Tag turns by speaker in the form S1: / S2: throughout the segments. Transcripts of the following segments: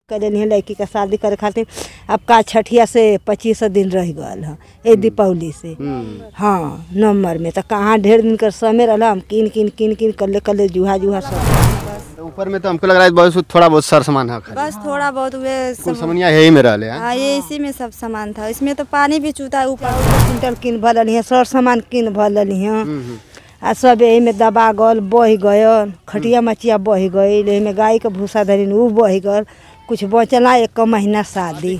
S1: करें लड़की का शादी करे खातिर अब का छठिया से 25 दिन रह गल है ए दीपावली से। हाँ नवंबर में तो कहाँ ढेर दिन कर समय रहा हम किन किन किन किन कर ले जुहा जुहा सब।
S2: ऊपर में तो हमको लग रहा है बहुत थोड़ा बहुत सर सामान है,
S1: बस थोड़ा बहुत वे
S2: कुल सामानिया है ही मेरा ले।
S1: हाँ ये इसी में सब सामान था, इसमें तो पानी भी चूता है ऊपर क्विंटल किन भरल है, सर सामान किन भरल है आ सब यही में दबा गल बह गयल, खटिया मचिया बह गई में गाय के भूसा धरी वो बह गल, कुछ बचला 1 महीना शादी।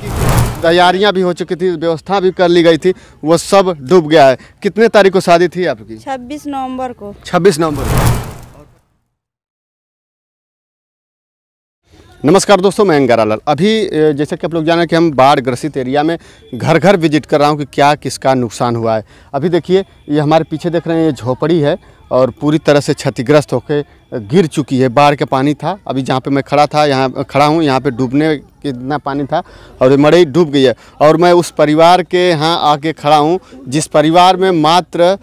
S2: तैयारियां भी हो चुकी थी, व्यवस्था भी कर ली गई थी, वो सब डूब गया है। कितने तारीख को शादी थी आपकी?
S1: 26 नवंबर को।
S2: 26 नवंबर को। नमस्कार दोस्तों, मैं अंगारा लाल। अभी जैसे कि आप लोग जाने कि हम बाढ़ ग्रसित एरिया में घर घर विजिट कर रहा हूं कि क्या किसका नुकसान हुआ है। अभी देखिए ये हमारे पीछे देख रहे हैं, ये झोपड़ी है और पूरी तरह से क्षतिग्रस्त होकर गिर चुकी है। बाढ़ का पानी था, अभी जहाँ पे मैं खड़ा था यहाँ खड़ा हूँ, यहाँ पे डूबने कितना पानी था और ये मड़ई डूब गई है। और मैं उस परिवार के यहाँ आके खड़ा हूँ जिस परिवार में मात्र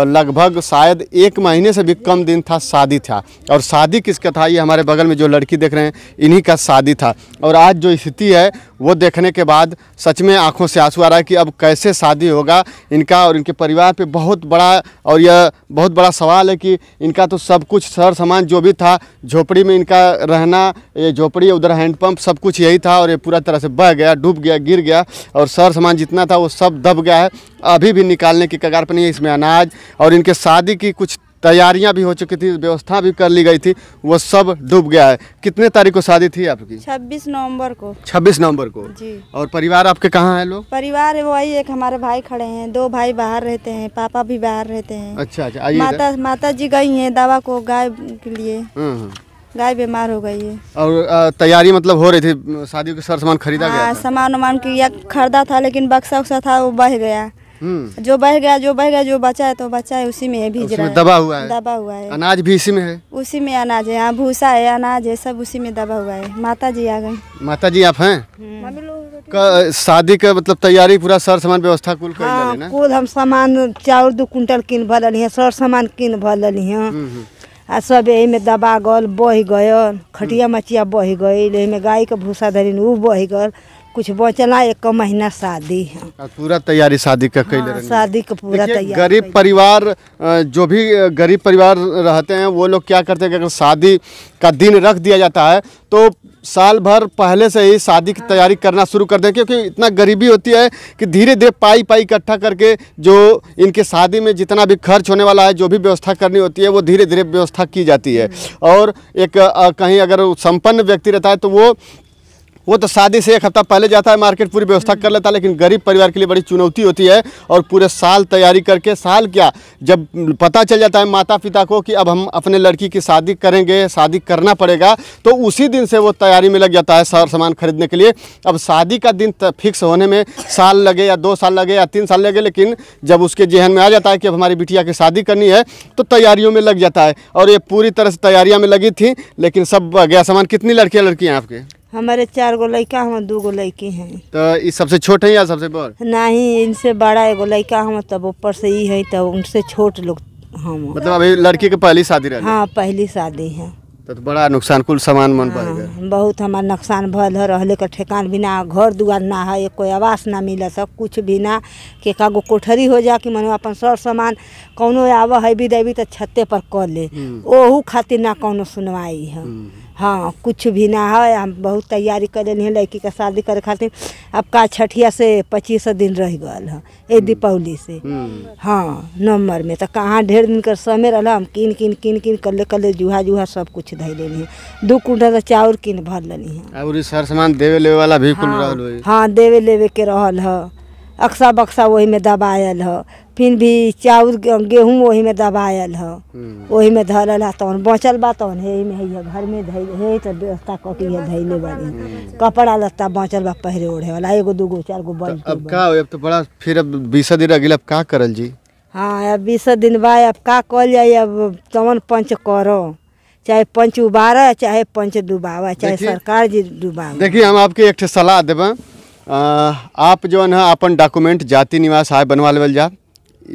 S2: लगभग शायद 1 महीने से भी कम दिन था शादी था। और शादी किसका था? ये हमारे बगल में जो लड़की देख रहे हैं इन्हीं का शादी था। और आज जो स्थिति है वो देखने के बाद सच में आंखों से आंसू आ रहा है कि अब कैसे शादी होगा इनका और इनके परिवार पे। बहुत बड़ा और यह बहुत बड़ा सवाल है कि इनका तो सब कुछ सर सामान जो भी था, झोपड़ी में इनका रहना, ये झोपड़ी उधर हैंडपंप सब कुछ यही था और ये पूरा तरह से बह गया, डूब गया, गिर गया और सर सामान जितना था वो सब दब गया है। अभी भी निकालने की कगार पर नहीं है। इसमें अनाज और इनके शादी की कुछ तैयारियां भी हो चुकी थी, व्यवस्था भी कर ली गई थी, वो सब डूब गया है। कितने तारीख को शादी थी आपकी?
S1: 26 नवंबर को।
S2: 26 नवंबर को
S1: जी।
S2: और परिवार आपके कहाँ है लोग?
S1: परिवार वही एक हमारे भाई खड़े हैं, 2 भाई बाहर रहते हैं, पापा भी बाहर रहते हैं।
S2: अच्छा अच्छा, आइए।
S1: माता जी गई हैं दवा को गाय के लिए, गाय बीमार हो गई है।
S2: और तैयारी मतलब हो रही थी, शादी के सर सामान खरीदा गया था?
S1: सामान वामान किया खरीदा था, लेकिन बक्सा उक्सा था वो बह गया। जो बह गया जो बचा है तो बचा है, उसी में है, भीज रहा है, दबा हुआ है।
S2: अनाज भी इसी में है? उसी
S1: में अनाज है, यहाँ भूसा है, अनाज है, सब उसी में दबा हुआ है। माता जी आ गई।
S2: माता जी आप हैं? शादी का मतलब तैयारी पूरा सर सामान व्यवस्था कुल कर लेना? हाँ,
S1: कुल हम सामान चाउर 2 क्विंटल किन भरल है, सर सामान किन भरल है आ सब यही में दबा गल बह गयल, खटिया मचिया बह गई में गाय के भूसा धरी वो बह गल, कुछ बचला 1 महीना शादी है।
S2: पूरा तैयारी शादी का कैले?
S1: हाँ, शादी का पूरा तैयारी।
S2: गरीब परिवार, जो भी गरीब परिवार रहते हैं वो लोग क्या करते हैं कि अगर शादी का दिन रख दिया जाता है तो साल भर पहले से ही शादी की तैयारी करना शुरू कर दें, क्योंकि इतना गरीबी होती है कि धीरे धीरे पाई इकट्ठा करके जो इनके शादी में जितना भी खर्च होने वाला है, जो भी व्यवस्था करनी होती है वो धीरे धीरे व्यवस्था की जाती है। और एक कहीं अगर संपन्न व्यक्ति रहता है तो वो तो शादी से 1 हफ्ता पहले जाता है मार्केट, पूरी व्यवस्था कर लेता है। लेकिन गरीब परिवार के लिए बड़ी चुनौती होती है और पूरे साल तैयारी करके, साल क्या जब पता चल जाता है माता पिता को कि अब हम अपने लड़की की शादी करेंगे, शादी करना पड़ेगा, तो उसी दिन से वो तैयारी में लग जाता है सर सामान खरीदने के लिए। अब शादी का दिन फिक्स होने में साल लगे या 2 साल लगे या 3 साल लगे, लेकिन जब उसके जहन में आ जाता है कि अब हमारी बिटिया की शादी करनी है तो तैयारियों में लग जाता है। और ये पूरी तरह से तैयारियाँ में लगी थी, लेकिन सब गया सामान। कितनी लड़कियाँ आपके?
S1: हमारे 4 गो लड़का हम, 2 गो लड़की हैं।
S2: तो ये सबसे छोटे हैं या सबसे बड़?
S1: नहीं, इनसे बड़ा 1 लड़का हम, तब ऊपर से ही है, तब उनसे छोट लोग हम।
S2: मतलब अभी लड़की की पहली शादी रही?
S1: हाँ, पहली शादी है।
S2: तो बड़ा नुकसान, कुल सामान मन बढ़ गया।
S1: बहुत हमारा नुकसान भल है, रहले का ठेकान भी ना, घर दुआर ना है, कोई आवास ना मिला, सब कुछ भी ना, के कागो कोठरी हो जा कि मन अपन सर सामान कौनो आवा है भी देवी तो छत्ते पर कर ले, ओहू खातिर ना कौनो सुनवाई है। हाँ, कुछ भी ना है। हम बहुत तैयारी कर रहे हैं लड़की का शादी करे खातिर अब का छठिया से 25 दिन रह गल है ए दीपावली से। हाँ नवंबर में तो कहाँ ढेर दिन कर समय रहा हम किन किन किन किन कर ले जुहा जुहा सब कुछ धै लेनी है। 2 क्विंटल चाउर किन भर लेनी है
S2: और सर सामान देवे लेवे वाला भी कुल रहल।
S1: हाँ, देवे लेवे के रहल है, अक्सा बक्सा वही में दबायल है, फिर भी चाउर गेहूँ वही में दबायल है, वही में धरल है, तौन बचल बा तौन है में है घर में धैल है, तो व्यवस्था करके धैले वाली कपड़ा लत्ता बचल बा पहरे ओढ़े वाला 1 2 4 गो बल।
S2: अब का अब तो बड़ा फिर अब 20 दिन रह गया, अब का करल जी?
S1: हाँ, अब 20 दिन बाद अब का कल जाए, अब तवन पंच करो, चाहे पंच उबारा चाहे पंच डुबावा, चाहे सरकार जी डुबावा।
S2: देखिए हम आपके एक सलाह देव, आप जो है अपन डॉक्यूमेंट जाति निवास आय बनवा लेवल जा,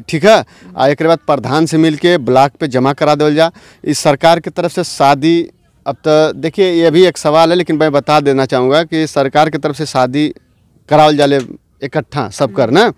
S2: ठीक है, एक बाद प्रधान से मिल के ब्लॉक पे जमा करा देवल जा। इस सरकार की तरफ से शादी अब तो देखिए ये भी एक सवाल है, लेकिन मैं बता देना चाहूँगा कि सरकार की तरफ से शादी करावल जाले इकट्ठा सब कर ना,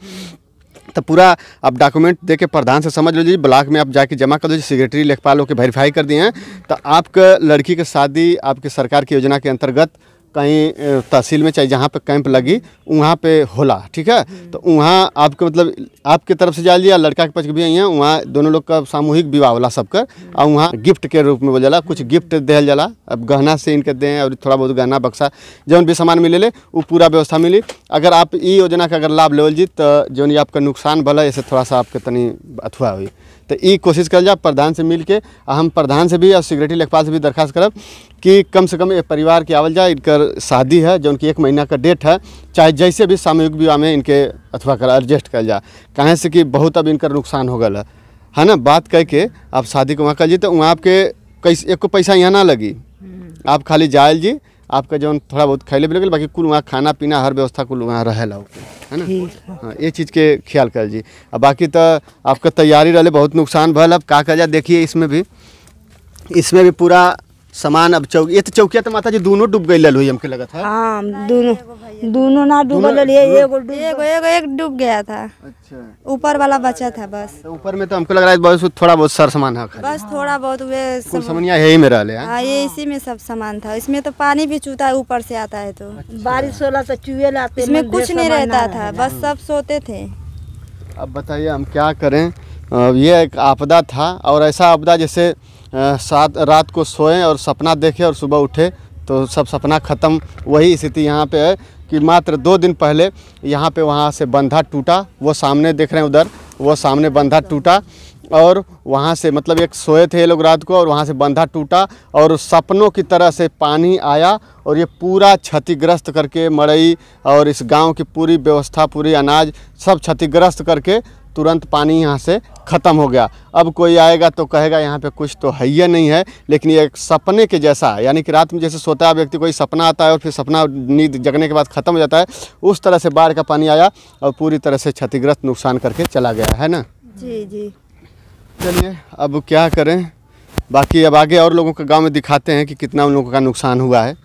S2: तो पूरा आप डॉक्यूमेंट दे के प्रधान से समझ लीजिए, ब्लॉक में आप जाके जमा कर दीजिए, सेक्रेटरी लेखपाल होकर वेरीफाई कर दिए हैं, तो आपका लड़की की शादी आपके सरकार की योजना के अंतर्गत कहीं तहसील में चाहे जहाँ पे कैंप लगी वहाँ पे होला, ठीक है। तो वहाँ आपके मतलब आपके तरफ से जाइए या लड़का के पक्ष भी आई हैं, वहाँ दोनों लोग का सामूहिक विवाह होला सबकर, और वहाँ गिफ्ट के रूप में बोल जाला, कुछ गिफ्ट दिया जाला, अब गहना से इनके दें और थोड़ा बहुत गहना बक्सा जौन भी सामान मिले वो पूरा व्यवस्था मिली। अगर आप ई योजना का अगर लाभ लेवल जी तो जौन आपका नुकसान भला ऐसे थोड़ा सा आपके तनी अथवा हुई, तो ई कोशिश कर जाए प्रधान से मिल के, हम प्रधान से भी और सेक्रेटरी लेखपाल से भी दरख्वास्त करब कि कम से कम ये परिवार के आवल जाए, इनकर शादी है जो उनकी 1 महीना का डेट है, चाहे जैसे भी सामूहिक विवाह में इनके अथवा कर एडजस्ट कर जाए, कहें से कि बहुत अब इनका नुकसान हो गया है ना। बात कह के आप शादी को वहाँ कर जी तो वहाँ आपके कैसे एक को पैसा यहाँ ना लगी, आप खाली जायल जी, आपका जो थोड़ा बहुत खैले भी लगल, बाकी कुल वहाँ खाना पीना हर व्यवस्था कुल वहाँ रहेला है ना। हाँ ये चीज़ के ख्याल कर जी। अब बाकी तो आपका तैयारी रहे बहुत नुकसान भल, अब का कर जा देखिए इसमें भी पूरा सामान अब ये तो चौकिया तो माता जी दोनों डूब गई हुई हमके लगा था।
S1: हाँ दोनों ना डूबल,
S3: एक डूब गया था।
S2: अच्छा,
S3: ऊपर वाला बचा था बस।
S2: तो ऊपर में तो हमको लग रहा है बहुत थोड़ा बहुत सर सामान है खाली।
S3: बस थोड़ा बहुत वे
S2: कुल सामानिया यही में रहा ले।
S3: हाँ ये इसी में सब सामान था। इसमें तो पानी भी चूता है ऊपर से आता है, तो
S1: बारिश होला तो चूहे लाते,
S3: इसमें कुछ नहीं रहता था, बस सब सोते थे।
S2: अब बताइए हम क्या करें, ये एक आपदा था, और ऐसा आपदा जैसे रात को सोएं और सपना देखें और सुबह उठे तो सब सपना ख़त्म, वही स्थिति यहाँ पे है कि मात्र 2 दिन पहले यहाँ पे वहाँ से बंधा टूटा, वो सामने देख रहे हैं उधर, वो सामने बंधा टूटा, और वहाँ से मतलब एक सोए थे ये लोग रात को और वहाँ से बंधा टूटा और सपनों की तरह से पानी आया और ये पूरा क्षतिग्रस्त करके मड़ई और इस गांव की पूरी व्यवस्था, पूरी अनाज सब क्षतिग्रस्त करके तुरंत पानी यहाँ से ख़त्म हो गया। अब कोई आएगा तो कहेगा यहाँ पे कुछ तो है ही नहीं है, लेकिन ये एक सपने के जैसा, यानी कि रात में जैसे सोता है व्यक्ति, कोई सपना आता है और फिर सपना नींद जगने के बाद ख़त्म हो जाता है, उस तरह से बाढ़ का पानी आया और पूरी तरह से क्षतिग्रस्त नुकसान करके चला गया है ना।
S3: जी जी।
S2: चलिए अब क्या करें, बाकी अब आगे और लोगों के गाँव में दिखाते हैं कि कितना उन लोगों का नुकसान हुआ है।